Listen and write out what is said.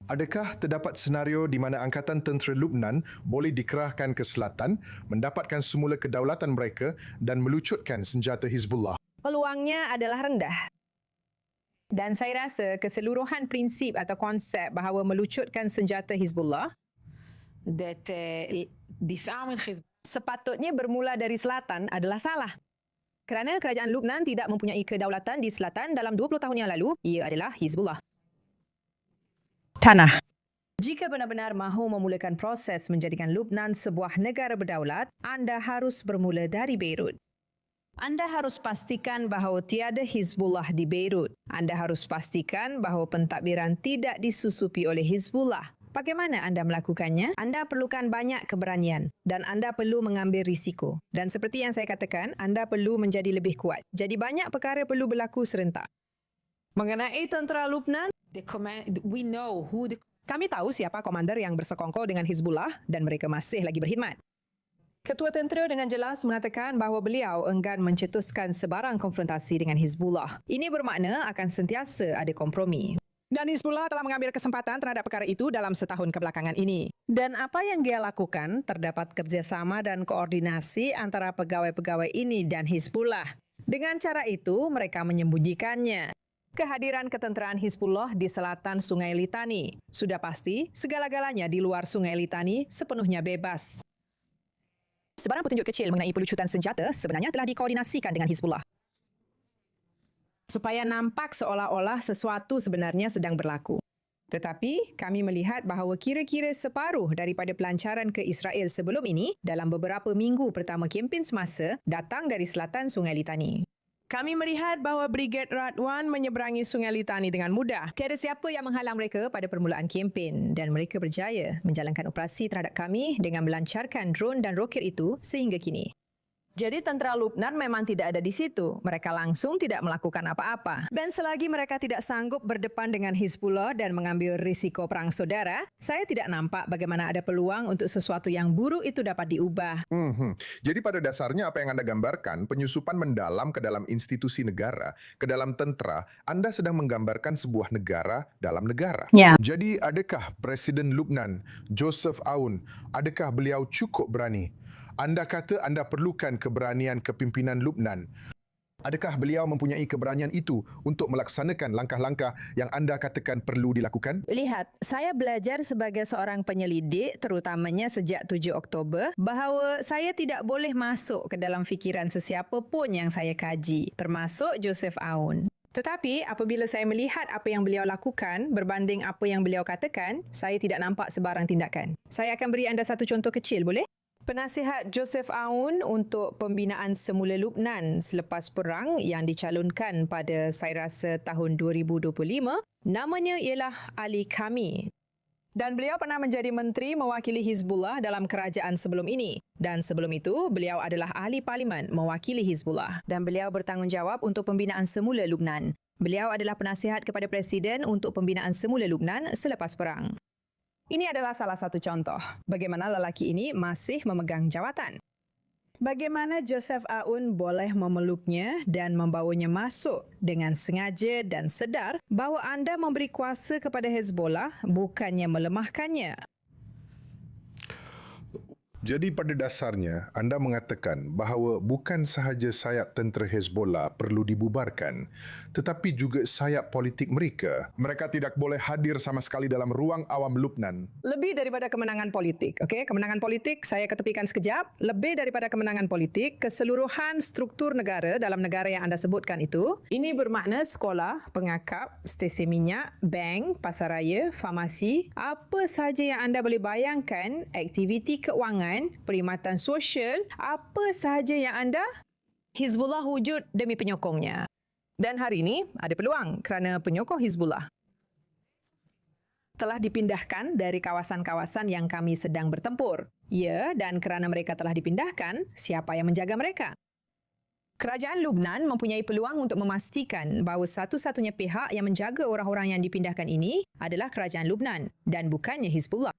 Adakah terdapat senario di mana Angkatan Tentera Lubnan boleh dikerahkan ke selatan, mendapatkan semula kedaulatan mereka dan melucutkan senjata Hizbullah? Peluangnya adalah rendah. Dan saya rasa keseluruhan prinsip atau konsep bahawa melucutkan senjata Hizbullah sepatutnya bermula dari selatan adalah salah. Kerana kerajaan Lubnan tidak mempunyai kedaulatan di selatan dalam 20 tahun yang lalu, ia adalah Hizbullah. Tanah. Jika benar-benar mahu memulakan proses menjadikan Lubnan sebuah negara berdaulat, anda harus bermula dari Beirut. Anda harus pastikan bahawa tiada Hizbullah di Beirut. Anda harus pastikan bahawa pentadbiran tidak disusupi oleh Hizbullah. Bagaimana anda melakukannya? Anda perlukan banyak keberanian dan anda perlu mengambil risiko. Dan seperti yang saya katakan, anda perlu menjadi lebih kuat. Jadi banyak perkara perlu berlaku serentak. Mengenai tentera Lubnan, kami tahu siapa komander yang bersekongkol dengan Hizbullah dan mereka masih lagi berkhidmat. Ketua tentera dengan jelas mengatakan bahawa beliau enggan mencetuskan sebarang konfrontasi dengan Hizbullah. Ini bermakna akan sentiasa ada kompromi. Dan Hizbullah telah mengambil kesempatan terhadap perkara itu dalam setahun kebelakangan ini. Dan apa yang dia lakukan, terdapat kerjasama dan koordinasi antara pegawai-pegawai ini dan Hizbullah. Dengan cara itu, mereka menyembunyikannya. Kehadiran ketenteraan Hizbullah di selatan Sungai Litani. Sudah pasti, segala-galanya di luar Sungai Litani sepenuhnya bebas. Sebarang petunjuk kecil mengenai pelucutan senjata sebenarnya telah dikoordinasikan dengan Hizbullah. Supaya nampak seolah-olah sesuatu sebenarnya sedang berlaku. Tetapi, kami melihat bahawa kira-kira separuh daripada pelancaran ke Israel sebelum ini, dalam beberapa minggu pertama kempen semasa, datang dari selatan Sungai Litani. Kami melihat bahawa Brigade Radwan menyeberangi Sungai Litani dengan mudah. Tiada siapa yang menghalang mereka pada permulaan kempen dan mereka berjaya menjalankan operasi terhadap kami dengan melancarkan drone dan roket itu sehingga kini. Jadi tentera Lubnan memang tidak ada di situ. Mereka langsung tidak melakukan apa-apa. Dan selagi mereka tidak sanggup berdepan dengan Hizbullah dan mengambil risiko perang saudara, saya tidak nampak bagaimana ada peluang untuk sesuatu yang buruk itu dapat diubah. Jadi pada dasarnya apa yang anda gambarkan, penyusupan mendalam ke dalam institusi negara, ke dalam tentera, anda sedang menggambarkan sebuah negara dalam negara. Ya. Jadi adakah Presiden Lubnan, Joseph Aoun, adakah beliau cukup berani? Anda kata anda perlukan keberanian kepimpinan Lubnan. Adakah beliau mempunyai keberanian itu untuk melaksanakan langkah-langkah yang anda katakan perlu dilakukan? Lihat, saya belajar sebagai seorang penyelidik, terutamanya sejak 7 Oktober, bahawa saya tidak boleh masuk ke dalam fikiran sesiapa pun yang saya kaji, termasuk Joseph Aoun. Tetapi apabila saya melihat apa yang beliau lakukan berbanding apa yang beliau katakan, saya tidak nampak sebarang tindakan. Saya akan beri anda satu contoh kecil, boleh? Penasihat Joseph Aoun untuk pembinaan semula Lubnan selepas perang yang dicalonkan pada saya rasa tahun 2025, namanya ialah Ali Kami. Dan beliau pernah menjadi menteri mewakili Hizbullah dalam kerajaan sebelum ini. Dan sebelum itu, beliau adalah ahli parlimen mewakili Hizbullah. Dan beliau bertanggungjawab untuk pembinaan semula Lubnan. Beliau adalah penasihat kepada Presiden untuk pembinaan semula Lubnan selepas perang. Ini adalah salah satu contoh bagaimana lelaki ini masih memegang jawatan. Bagaimana Joseph Aoun boleh memeluknya dan membawanya masuk dengan sengaja dan sedar bahawa anda memberi kuasa kepada Hezbollah bukannya melemahkannya. Jadi pada dasarnya anda mengatakan bahawa bukan sahaja sayap tentera Hezbollah perlu dibubarkan, tetapi juga sayap politik mereka. Mereka tidak boleh hadir sama sekali dalam ruang awam Lubnan. Lebih daripada kemenangan politik, okey? Kemenangan politik saya ketepikan sekejap. Lebih daripada kemenangan politik, keseluruhan struktur negara dalam negara yang anda sebutkan itu, ini bermakna sekolah, pengakap, stesen minyak, bank, pasaraya, farmasi, apa sahaja yang anda boleh bayangkan, aktiviti keuangan, perkhidmatan sosial, apa sahaja yang anda, Hizbullah wujud demi penyokongnya. Dan hari ini ada peluang kerana penyokong Hizbullah telah dipindahkan dari kawasan-kawasan yang kami sedang bertempur. Ya, dan kerana mereka telah dipindahkan, siapa yang menjaga mereka? Kerajaan Lubnan mempunyai peluang untuk memastikan bahawa satu-satunya pihak yang menjaga orang-orang yang dipindahkan ini adalah kerajaan Lubnan dan bukannya Hizbullah.